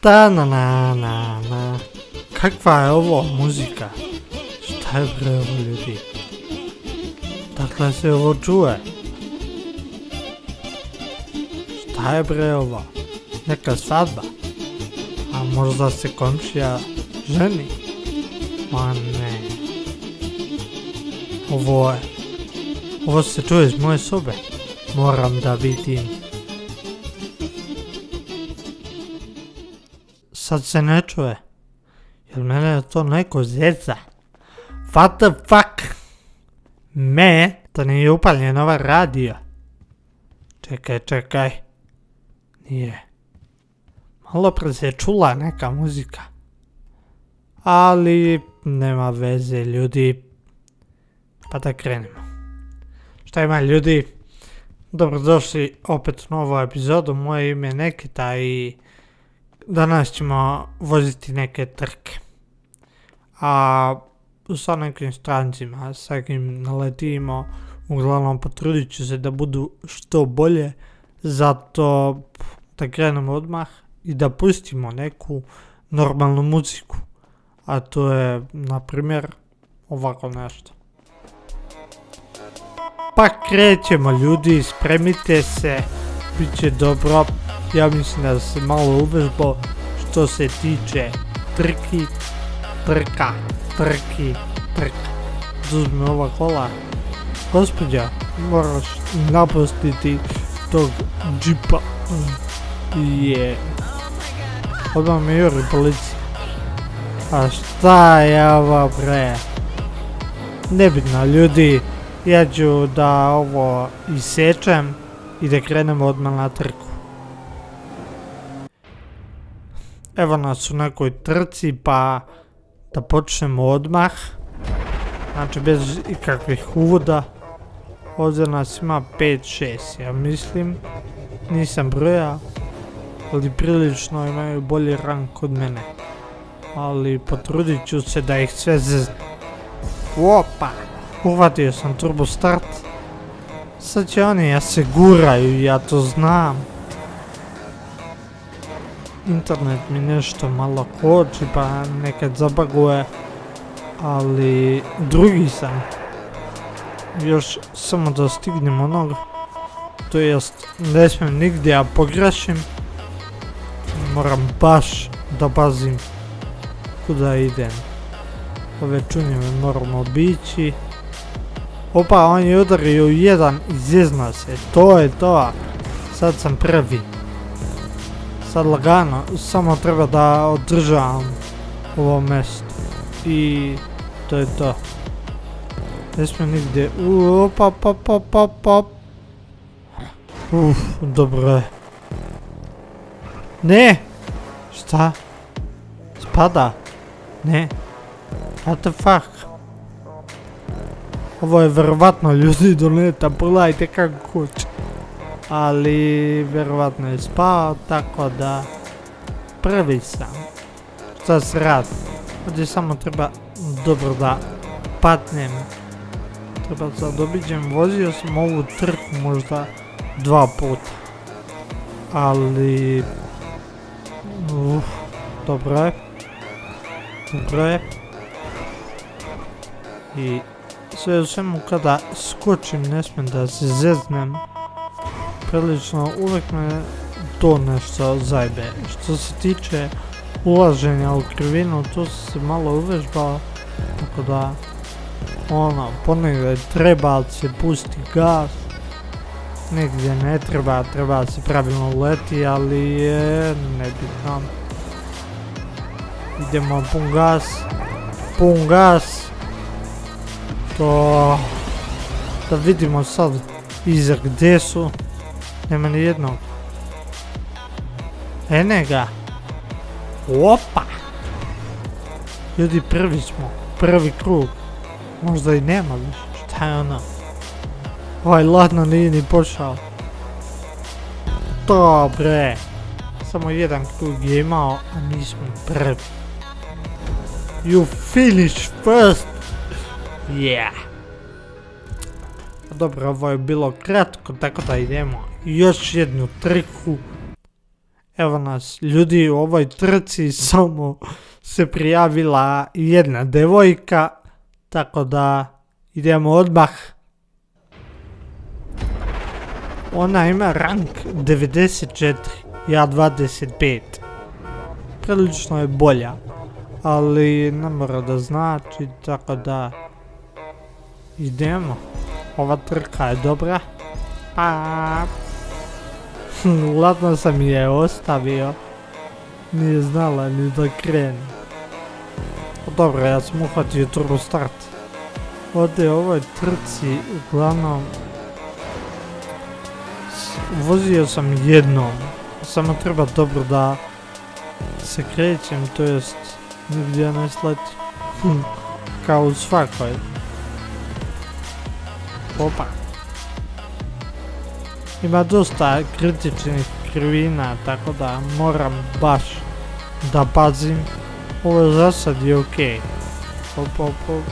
Ta na na na na. Kakva je ovo muzika? Šta je bre ovo ljudi? Dakle se ovo čuje? Šta je bre ovo? Neka svadba? A možda se komšija ženi? Ma ne. Ovo se čuje iz moje sobe. Moram da vidim. Sad se ne čuje. Jel mene to neko zeca? What the fuck? Da nije upaljen ovaj radio. Čekaj. Nije. Malo pre se čula neka muzika. Ali nema veze ljudi. Pa da krenemo. Šta ima ljudi? Dobrodošli opet u novu epizodu. Moje ime je Nekita i danas ćemo voziti neke trke. A sa nekim strancima, sa kim naletimo, uglavnom potrudit ću se da budu što bolje, zato da krenemo odmah i da pustimo neku normalnu muziku. A to je, na primjer, ovako nešto. Pa krećemo ljudi, spremite se, bit će dobro. Ja mislim da se malo uvežbao što se tiče trka. Uzmi ova kola. Gospođa, moraš napustiti tog džipa. Odmah me juri policija. A šta je ovo bre? Nebitno ljudi, ja ću da ovo isečem i da krenemo odmah na trku. Evo nas u nekoj trci pa da počnemo odmah. Znači bez ikakvih uvoda. Ovdje nas ima 5-6 ja mislim. Nisam broja. Ali prilično imaju bolji rang kod mene. Ali potrudit ću se da ih sve zeznem. Opa! Uhvatio sam turbo start. Sad će oni ja se guraju, ja to znam. Internet mi nešto malo koči pa nekad zabaguje. Ali drugi sam. Još samo da stignem onog. To jest ne smijem nigdje ja pogrešim. Moram baš da pazim kuda idem. Ove čunjeve moramo obići. Opa, on je udario u jedan i zezna se. To je to. Sad sam prvi. Sad lagano, samo treba da održavam ovo mjesto. I to je to. Ne smijem nigdje. Opa. Dobro je. Ne! Šta? Spada? Ne. What the fuck? Ovo je verovatno ljudi doneta, pogledajte kako kuće. Ali verovatno je spao, tako da prvi sam. Šta se radi? Ovdje samo treba dobro da patnem. Treba sad obiđem, vozio sam ovu trku možda 2 puta. Ali dobro je. I sve u svemu kada skočim ne smijem da se zeznem. Prilično uvijek me to nešto zajbe. Što se tiče ulaženja u krivinu, tu se malo uvežbao. Tako da ponegdje treba se pusti gas. Negdje ne treba se pravilno uleti, ali je nebitno. Idemo pun gas. To da vidimo sad iza gdje su. Nema ni jednog. Ene ga. Opa. Ljudi prvi smo. Prvi krug. Možda i nema više. Šta je ono? Ovaj ladno nije ni pošao. Dobre. Samo jedan krug je imao, a mi smo prvi. You finish first. Yeah. Dobro, ovo je bilo kratko, tako da idemo još jednu triku. Evo nas, ljudi, u ovoj trci samo se prijavila jedna devojka, tako da idemo odmah. Ona ima rank 94, ja 25. Prilično je bolja, ali ne mora da znači, tako da idemo. Ova trka je dobra. Pa... Ladno sam je ostavio. Nije znala ni da krene. Dobro, ja sam uhvatio turbo start. Ovdje u ovoj trci uglavnom vozio sam jednom. Samo treba dobro da se krećem, to jest nigdje ne sletim. Kao u svakoj. Opa. Ima dosta kritičnih krivina, tako da moram baš da pazim. Ovo za sad je okej. Op, op, op.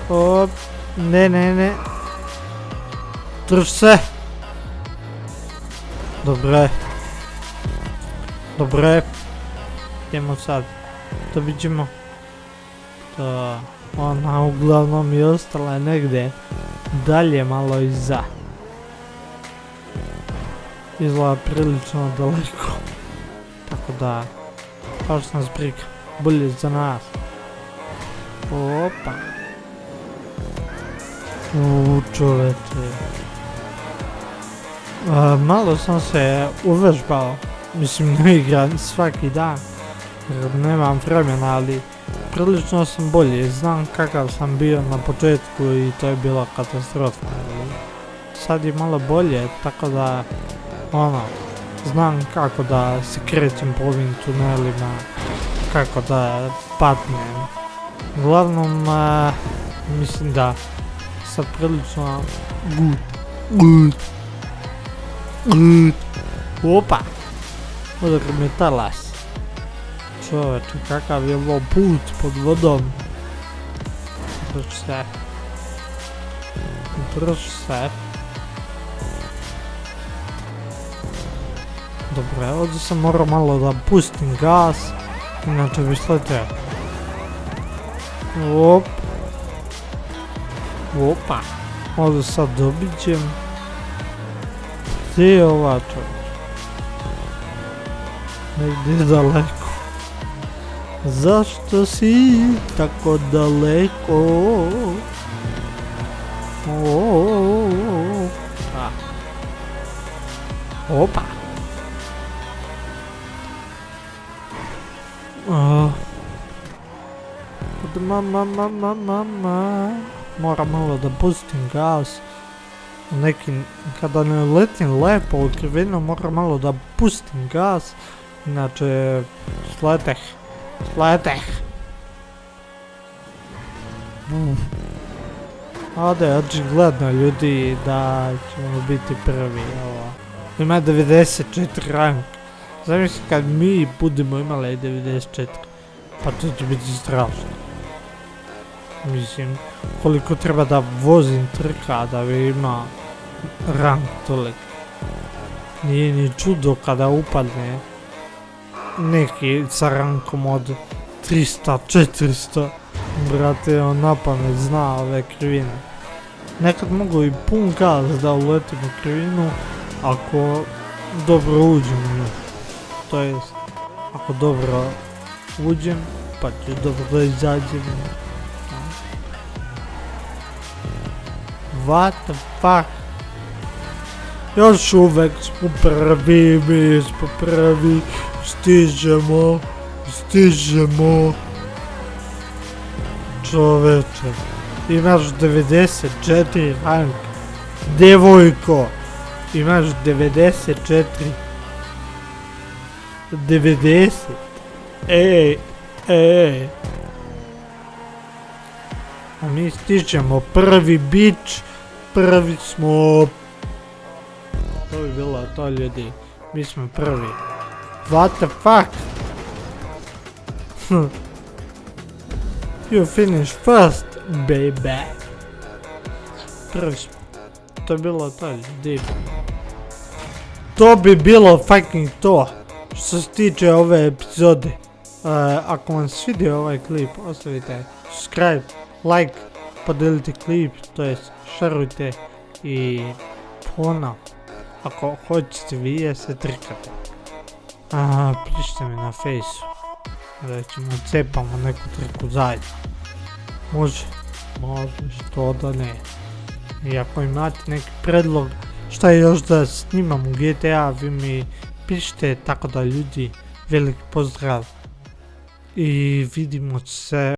Op. Ne. Drž se. Dobre. Idemo sad. Da vidimo. Da ona uglavnom je ostala negdje dalje malo iza. Izgleda prilično daleko. Tako da, baš nas briga. Bolje za nas. Opa. Čoveče. Malo sam se uvežbao. Mislim, ne igram svaki dan. Jer nemam vremena, ali prilično sam bolje. Znam kakav sam bio na početku i to je bila katastrofa. Sad je malo bolje, tako da znam kako da se krećem po ovim tunelima, kako da patnem. Uglavnom, mislim da sad prilično good. Opa! Udar mi talas. Čoveče, kakav je ovo put pod vodom. Drž se. Dobro, ovdje sam morao malo da pustim gas, inače bi sletio. Opa. Ovdje sad dobićem. Gdje je ova čovječ? Negdje daleko. Zašto si tako daleko? Opa. Moram malo da pustim gas. Kada ne letim lepo u krivinu, moram malo da pustim gas. Inače, sleteh. Ovdje je očigledno ljudi da ćemo biti prvi. Ima 94 rank. Zamisli kad mi budemo imali 94. Pa to će biti strašno. Mislim, koliko treba da vozim trka da bi ima rank toliko. Nije ni čudo kada upadne neki sa rankom od 300, 400. Brate, on napamet zna ove krivine. Nekad mogu i pun gas da uletim u krivinu ako dobro uđem u nju. To jest, ako dobro uđem, pa ću dobro da izađem. What the fuck? Još uvek smo prvi, mi smo prvi. Stižemo. Čoveče, imaš 94 rank. Devojko, imaš 94. 90. Ej. A mi stižemo prvi bić. Prvi smo. To bi bilo to, ljudi. Mi smo prvi. What the fuck? You finish first, baby. Prvi smo. To je bilo to, ljudi. to bi bilo fucking to što se tiče ove epizode. Ako vam se svidio ovaj klip, ostavite subscribe, like, podelite klip, to jest šerujte i ono, ako hoćete vi se trikate. Pišite mi na fejsu, da ćemo cepamo neku triku zajedno. Može, što da ne. I ako imate neki predlog šta je još da snimam u GTA, vi mi pišite, tako da ljudi, veliki pozdrav i vidimo se